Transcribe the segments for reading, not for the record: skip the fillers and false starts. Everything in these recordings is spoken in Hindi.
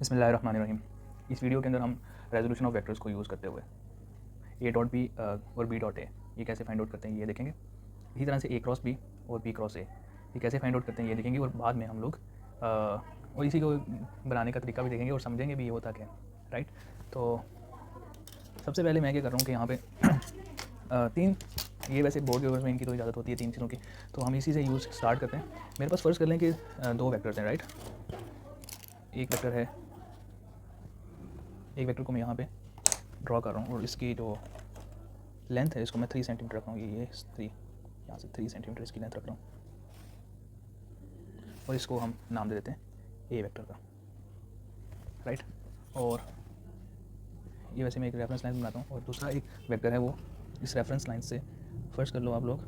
बिस्मिल्लाहिर्रहमानिर्रहीम। इस वीडियो के अंदर हम रेजोल्यूशन ऑफ वेक्टर्स को यूज़ करते हुए ए डॉट बी और बी डॉट ए ये कैसे फाइंड आउट करते हैं ये देखेंगे। इसी तरह से ए क्रॉस बी और बी क्रॉस ए ये कैसे फाइंड आउट करते हैं ये देखेंगे, और बाद में हम लोग और इसी को बनाने का तरीका भी देखेंगे और समझेंगे भी ये होता क्या है, राइट। तो सबसे पहले मैं क्या कर रहा हूँ कि यहाँ पे तीन, ये वैसे बोर्ड के ऊपर में इनकी तो इजाज़त होती है तीन चीज़ों की, तो हम इसी से यूज़ स्टार्ट करते हैं। मेरे पास फ़र्ज़ कर लें कि दो वेक्टर्स हैं, राइट। एक वेक्टर है, एक वेक्टर को मैं यहाँ पे ड्रॉ कर रहा हूँ और इसकी जो लेंथ है इसको मैं 3 सेंटीमीटर रख रहा हूँ। ये 3, यहाँ से 3 सेंटीमीटर इसकी लेंथ रख रहा हूँ और इसको हम नाम दे देते हैं ए वेक्टर का, राइट। और ये वैसे मैं एक रेफरेंस लाइन बनाता हूँ और दूसरा एक वेक्टर है, वो इस रेफरेंस लाइन से फर्स्ट कर लो आप लोग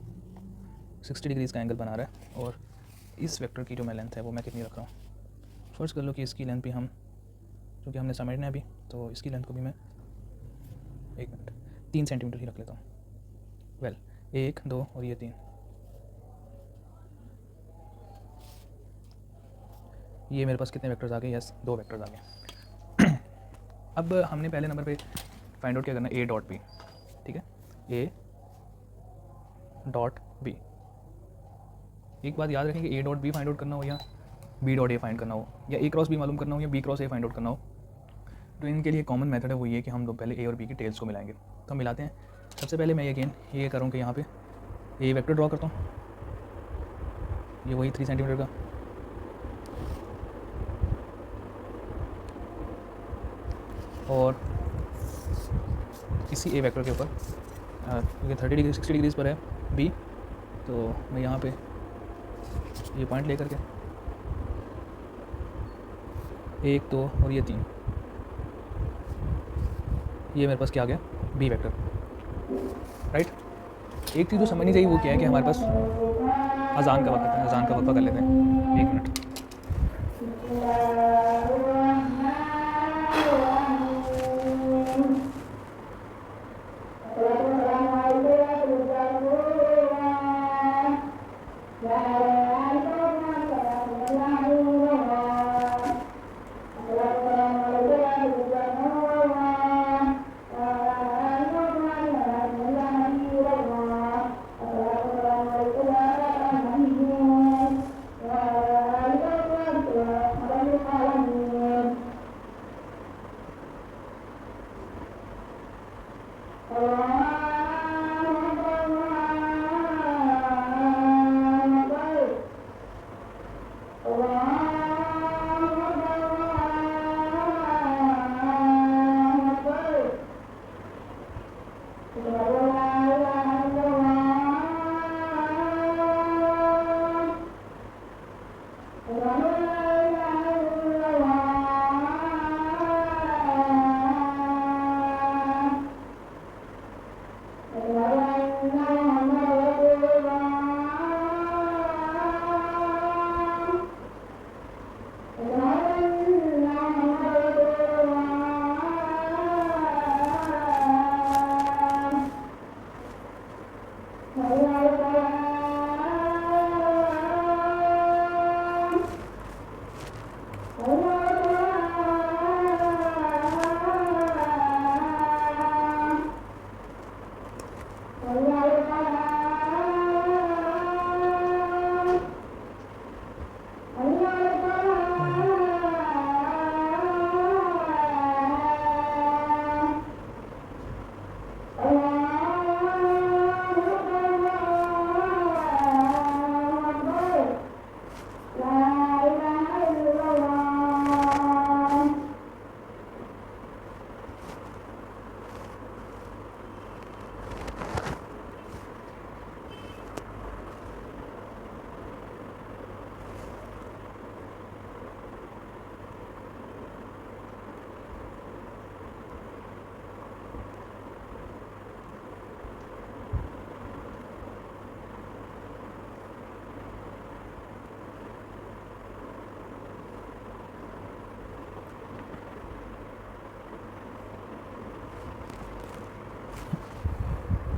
60 डिग्रीज़ का एंगल बना रहा है, और इस वेक्टर की जो मैं लेंथ है वो मैं कितनी रख रहा हूँ। फर्स्ट कर लो कि इसकी लेंथ भी हम, क्योंकि हमने समझना है अभी, तो इसकी लेंथ को भी मैं 3 सेंटीमीटर ही रख लेता हूँ। वेल 1 2 और ये 3, ये मेरे पास कितने वेक्टर्स आ गए? यस, 2 वेक्टर्स आ गए। अब हमने पहले नंबर पे फाइंड आउट क्या करना है, ए डॉट बी, ठीक है। ए डॉट बी, एक बात याद रखें कि A dot B find out करना हो या बी डॉट ए फाइंड करना हो, या ए क्रॉस बी मालूम करना हो या B cross A find out करना हो, तो इनके लिए कॉमन मेथड है वो ये कि हम लोग पहले ए और बी की टेल्स को मिलाएंगे। तो हम मिलाते हैं। सबसे पहले मैं अगेन ये करूँ कि यहाँ पे ए वेक्टर ड्रॉ करता हूँ, ये वही 3 सेंटीमीटर का, और इसी ए वेक्टर के ऊपर क्योंकि 30 डिग्री 60 डिग्रीज़ पर है बी, तो मैं यहाँ पे ये पॉइंट लेकर के 1 2 और ये 3, ये मेरे पास क्या आ गया, बी वेक्टर, राइट। एक चीज़ तो समझनी चाहिए, वो क्या है कि हमारे पास अजान का वक्त है, अजान का वक्फा कर लेते हैं 1 मिनट।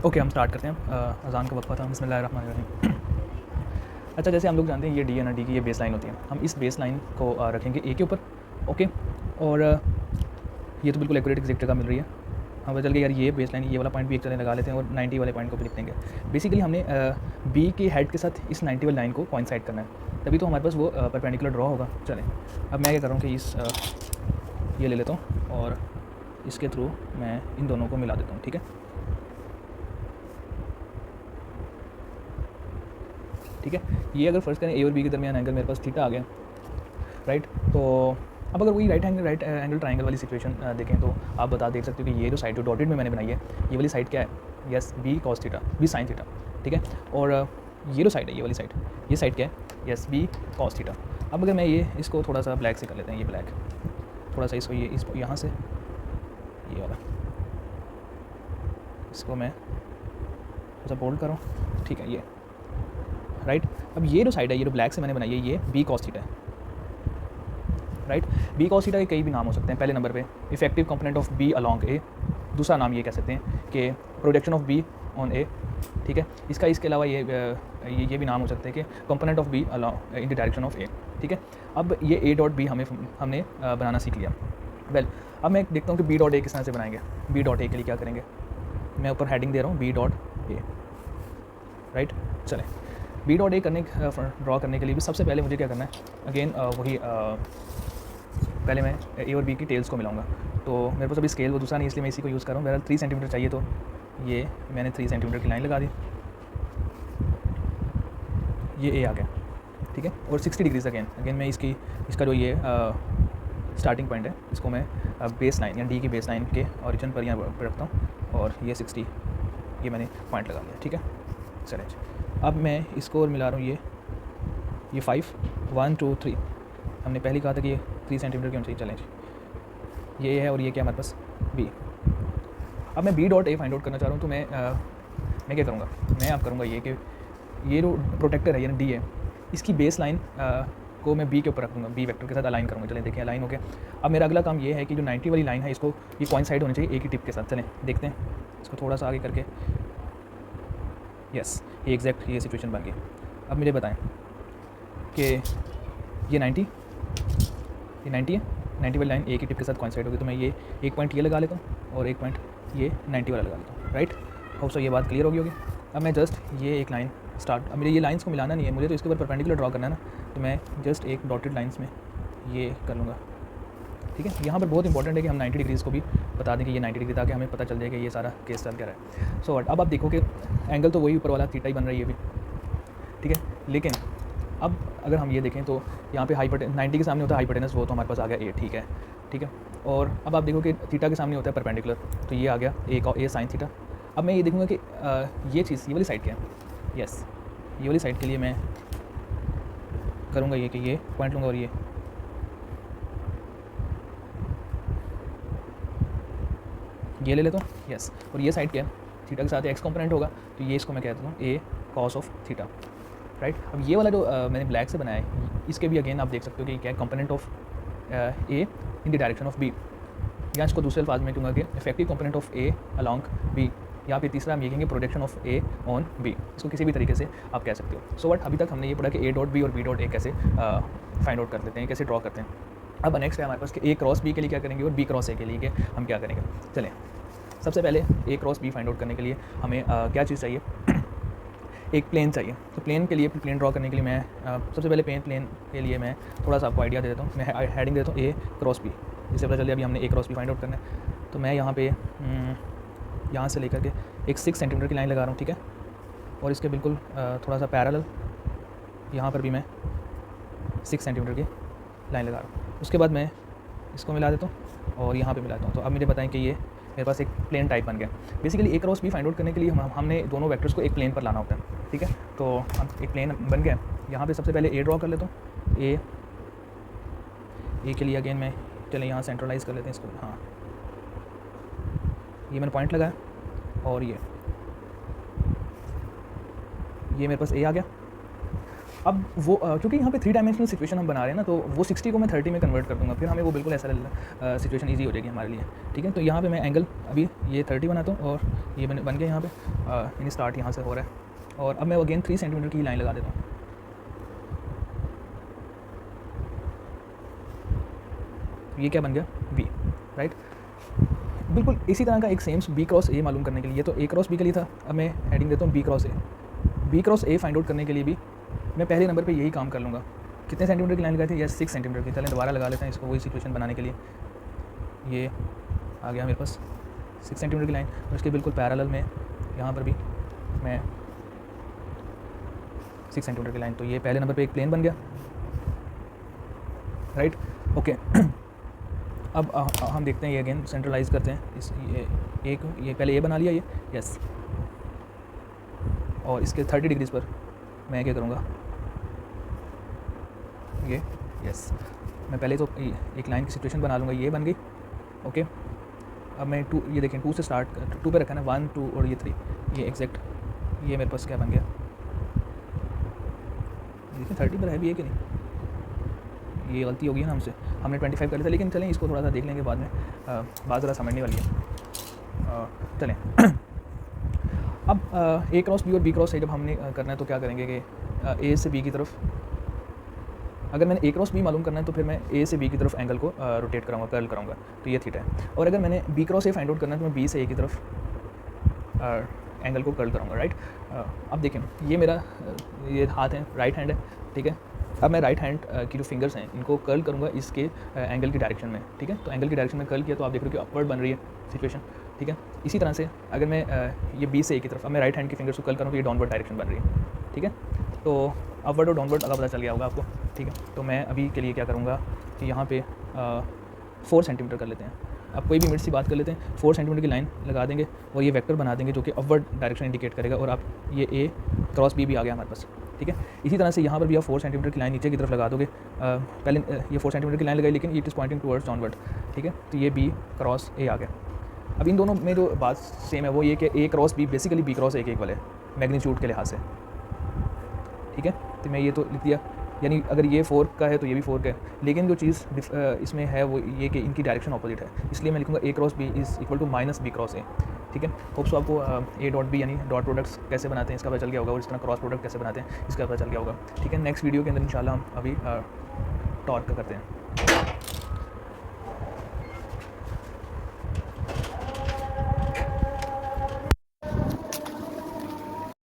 ओके, हम स्टार्ट करते हैं। अज़ान का वक्फा था, बिस्मिल्लाहिर्रहमानिर्रहीम। अच्छा, जैसे हम लोग जानते हैं ये डी है ना, डी की ये बेस लाइन होती है। हम इस बेस लाइन को रखेंगे ए के ऊपर, ओके। और ये तो बिल्कुल एक्यूरेट एग्जैक्ट जगह मिल रही है। हमें चल के यार ये बेस लाइन ये वाला पॉइंट भी एक चले लगा लेते हैं और 90 वाले पॉइंट को भी लिख देंगे। बेसिकली हमने बी के हेड के साथ इस 90 वाली लाइन को कोइंसाइड करना है, तभी तो हमारे पास वो परपेंडिकुलर ड्रॉ होगा। चलें, अब मैं क्या कर रहा हूँ कि इस ये ले लेता हूँ और इसके थ्रू मैं इन दोनों को मिला देता हूँ। ठीक है, ठीक है। ये अगर फर्स्ट करें ए और बी के दरमियान एंगल मेरे पास थीटा आ गया, राइट। तो अब अगर वही राइट एंगल ट्राइंगल वाली सिचुएशन देखें तो आप देख सकते हो कि ये जो साइड जो डॉटेड में मैंने बनाई है ये वाली साइड क्या है, yes B cos theta, B sine theta. ठीक है, और ये जो साइड है ये वाली साइड, ये साइड क्या है, यस बी कॉस थीटा। अब अगर मैं ये इसको थोड़ा सा ब्लैक से कर लेते हैं, ये ब्लैक थोड़ा सा इसको इसको यहाँ से ये वाला इसको मैं थोड़ा सा बोल्ड करूँ। ठीक है, ये राइट। अब ये जो साइड है ये जो ब्लैक से मैंने बनाई है ये बी कॉस थीटा है, राइट। बी कॉस थीटा के कई भी नाम हो सकते हैं। पहले नंबर पे effective component of B along A, दूसरा नाम ये कह सकते हैं कि projection of B on A. ठीक है, इसके अलावा ये भी नाम हो सकते हैं कि component of B along in the direction of A. ठीक है, अब ये ए डॉट बी हमने बनाना सीख लिया। वेल, अब मैं देखता हूँ कि बी डॉट ए किस तरह से बनाएंगे। बी डॉट ए के लिए क्या करेंगे, मैं ऊपर हेडिंग दे रहा हूँ बी डॉट ए, राइट। चलें, बी डॉट ए ड्रॉ करने के लिए भी सबसे पहले मुझे क्या करना है, अगेन वही पहले मैं ए और बी की टेल्स को मिलाऊंगा। तो मेरे पास अभी स्केल वो दूसरा नहीं, इसलिए मैं इसी को यूज़ कर रहा हूँ। बहरहाल 3 सेंटीमीटर चाहिए, तो ये मैंने 3 सेंटीमीटर की लाइन लगा दी, ये ए आ गया। ठीक है, और 60 डिग्रीज अगेन मैं इसका जो ये स्टार्टिंग पॉइंट है इसको मैं बेस लाइन या डी की बेस लाइन के ऑरिजिन पर यहाँ पर रखता हूँ और ये 60 ये मैंने पॉइंट लगा लिया। ठीक है, चलें, अब मैं इसको और मिला रहा हूँ ये 5 1 2 3 हमने पहले कहा था कि ये 3 सेंटीमीटर की होनी चाहिए। चलें, ये है और ये क्या हमारे पास बी। अब मैं B dot A find out करना चाह रहा हूँ, तो मैं क्या करूँगा, मैं अब करूँगा ये कि ये जो प्रोटेक्टर है यानी डी है इसकी बेस लाइन को मैं बी के ऊपर रख दूँगा, बी वेक्टर के साथ अलाइन करूँगा। चलें, देखें अलाइन हो गया। अब मेरा अगला काम ये है कि जो 90 वाली लाइन है इसको ये कोइंसाइड होनी चाहिए ए की टिप के साथ। चलें देखते हैं इसको थोड़ा सा आगे करके, यस ये एग्जैक्ट ये सिचुएशन बन गई। अब मुझे बताएं कि ये 90 है, 90 वाली लाइन ए की टिप के साथ कोइंसाइड होगी, तो मैं ये एक पॉइंट ये लगा लेता हूँ और एक पॉइंट ये 90 वाला लगा लेता हूँ, राइट। होप सो ये बात क्लियर होगी। अब मैं जस्ट ये एक लाइन स्टार्ट, अब मुझे ये लाइंस को मिलाना नहीं है, मुझे तो इसके ऊपर परपेंडिकुलर ड्रॉ करना है ना, तो मैं जस्ट एक डॉटेड लाइन्स में ये कर लूँगा। ठीक है, यहाँ पर बहुत इंपॉर्टेंट है कि हम 90 डिग्रीज़ को भी बता दें कि ये 90 डिग्री, ताकि हमें पता चल जाए कि ये सारा केस चल क्या रहा है। सो अब आप देखो कि एंगल तो वही ऊपर वाला थीटा ही बन रही है अभी। ठीक है, लेकिन अब अगर हम ये देखें तो यहाँ पे हाइपोटेनस 90 के सामने होता है हाइपोटेनस, वो तो हमारे पास आ गया ए। ठीक है, ठीक है, और अब आप देखो कि थीटा के सामने होता है परपेंडिकुलर, तो ये आ गया ए साइन थीटा। अब मैं ये देखूँगा कि ये चीज़ ये वाली साइड क्या है, यस ये वाली साइड के लिए मैं करूँगा ये कि ये पॉइंट लूँगा और ये ले लेता हूँ, यस। और ये साइड क्या है, थीटा के साथ एक्स कंपोनेंट होगा, तो ये इसको मैं कहता हूँ ए कॉस ऑफ थीटा, राइट। अब ये वाला जो मैंने ब्लैक से बनाया है इसके भी अगेन आप देख सकते हो कि क्या component of A in the direction of B, या इसको दूसरे अल्फाज में कहूँगा कि effective component of A along B, यहाँ पे तीसरा हम ये कहेंगे projection of A on B, इसको किसी भी तरीके से आप कह सकते हो। सो वट अभी तक हमने ये पढ़ा कि ए डॉट बी और बी डॉट ए कैसे फाइंड आउट कर लेते हैं, कैसे ड्रॉ करते हैं। अब नेक्स्ट है हमारे पास कि ए क्रॉस बी के लिए क्या करेंगे और बी क्रॉस ए के लिए हम क्या करेंगे। चलें, सबसे पहले ए क्रॉस बी फाइंड आउट करने के लिए हमें क्या चीज़ चाहिए, एक प्लेन चाहिए। तो प्लेन के लिए प्लेन ड्रॉ करने के लिए मैं सबसे पहले प्लेन के लिए मैं थोड़ा सा आपको आइडिया दे देता हूँ। मैं हेडिंग देता हूँ ए क्रॉस बी, जिससे पता चले अभी हमने ए क्रॉस बी फाइंड आउट करना है। तो मैं यहाँ पे यहाँ से लेकर के एक 6 सेंटीमीटर की लाइन लगा रहा हूँ, ठीक है, और इसके बिल्कुल थोड़ा सा पैरेलल यहाँ पर भी मैं 6 सेंटीमीटर की लाइन लगा रहा हूँ। उसके बाद मैं इसको मिला देता हूँ और यहाँ पे मिलाता हूँ। तो अब मुझे बताएं कि ये मेरे पास एक प्लेन टाइप बन गया। बेसिकली ए क्रॉस बी फाइंड आउट करने के लिए हमने दोनों वेक्टर्स को एक प्लेन पर लाना होता है, ठीक है। तो हम एक प्लेन बन गया। यहाँ पे सबसे पहले ए ड्रॉ कर लेता हूँ। ए के लिए अगेन मैं चलें यहाँ सेंट्रलाइज़ कर लेते हैं इसको। हाँ, ये मैंने पॉइंट लगाया और ये मेरे पास ए आ गया। अब वो क्योंकि यहाँ पे 3 डायमेंशनल सिचुएशन हम बना रहे हैं ना, तो वो 60 को मैं 30 में कन्वर्ट कर दूँगा, फिर हमें वो बिल्कुल ऐसा सिचुएशन इजी हो जाएगी हमारे लिए, ठीक है। तो यहाँ पे मैं एंगल अभी ये 30 बनाता हूँ और ये बन गया यहाँ पे, यानी स्टार्ट यहाँ से हो रहा है। और अब मैं अगेन 3 सेंटीमीटर की लाइन लगा देता हूँ। ये क्या बन गया बी, राइट। बिल्कुल इसी तरह का एक सेम बी क्रॉस ए मालूम करने के लिए, तो ए क्रॉस बी के लिए था, अब मैं हेडिंग देता हूँ B cross A. B cross A find out करने के लिए भी मैं पहले नंबर पे यही काम कर लूँगा। कितने सेंटीमीटर की लाइन लगाई थी, यस 6 सेंटीमीटर की। चलें दोबारा लगा लेते हैं इसको वही सिचुएशन बनाने के लिए। ये आ गया मेरे पास 6 सेंटीमीटर की लाइन, और इसके बिल्कुल पैरेलल में यहाँ पर भी मैं 6 सेंटीमीटर की लाइन, तो ये पहले नंबर पे एक प्लेन बन गया, राइट, ओके। अब हम देखते हैं ये अगेन सेंट्रलाइज करते हैं इस ये पहले ये बना लिया ये, यस, और इसके 30 डिग्रीज पर मैं क्या करूँगा, ये, यस, मैं पहले तो एक लाइन की सिचुएशन बना लूँगा, ये बन गई, ओके। अब मैं 2, ये देखें 2 से स्टार्ट 2 पे रखा ना, 1 2 और ये 3, ये एग्जैक्ट ये मेरे पास क्या बन गया, देखिए 30 पर है भी है कि नहीं, ये गलती होगी ना हमसे, हमने 25 कर लिया था, लेकिन चलें इसको थोड़ा सा देख लेंगे बाद में, बात ज़रा समझने वाली है। चलें अब ए क्रॉस बी और बी क्रॉस ए जब हमने करना है तो क्या करेंगे कि ए से बी की तरफ, अगर मैंने ए क्रॉस बी मालूम करना है तो फिर मैं ए से बी की तरफ एंगल को रोटेट कराऊंगा, कर्ल कराऊंगा, तो ये थीटा है। और अगर मैंने B cross A find out करना है तो मैं बी से ए की तरफ एंगल को कर्ल कराऊंगा, राइट। अब देखें ये मेरा ये हाथ है, राइट हैंड है, ठीक है। अब मैं राइट हैंड की जो फिंगर्स हैं इनको कर्ल करूँगा इसके एंगल की डायरेक्शन में, ठीक है। तो एंगल की डायरेक्शन में कर्ल किया तो आप देख रहे हो कि अपवर्ड बन रही है सिचुएशन, ठीक है। इसी तरह से अगर मैं ये बी से ए की तरफ, अब मैं राइट हैंड की फिंगर्स को कर्ल करूँ तो ये डाउनवर्ड डायरेक्शन बन रही है, ठीक है। तो अपवर्ड और डाउनवर्ड अगर पता चल गया होगा आपको, ठीक है। तो मैं अभी के लिए क्या करूँगा कि यहाँ पे 4 सेंटीमीटर कर लेते हैं, अब कोई भी मिनट सी बात कर लेते हैं, 4 सेंटीमीटर की लाइन लगा देंगे और ये वेक्टर बना देंगे जो कि अपवर्ड डायरेक्शन इंडिकेट करेगा, और आप ये ए क्रॉस बी भी आ गया हमारे पास, ठीक है। इसी तरह से यहाँ पर भी आप 4 सेंटीमीटर की लाइन नीचे की तरफ लगा दोगे, पहले ये 4 सेंटीमीटर की लाइन लगाई लेकिन it is pointing towards downward, ठीक है। तो ये बी क्रॉस ए आ गया। अब इन दोनों में जो बात सेम है वो ये कि A cross B basically B cross A के इक्वल है मैग्नीट्यूड के लिहाज से, ठीक है। तो मैं ये तो लिख दिया, यानी अगर ये 4 का है तो ये भी 4 का है, लेकिन जो चीज़ इसमें है वो ये कि इनकी डायरेक्शन ऑपोजिट है, इसलिए मैं लिखूँगा A cross B is equal to minus B cross A, ठीक है। होप्स आपको ए डॉट बी यानी डॉट प्रोडक्ट्स कैसे बनाते हैं इसका पता चल गया होगा, और इस तरह क्रॉस प्रोडक्ट कैसे बनाते हैं इसका पता चल गया होगा, ठीक है। नेक्स्ट वीडियो के अंदर इंशाल्लाह हम अभी टॉर्क का करते हैं।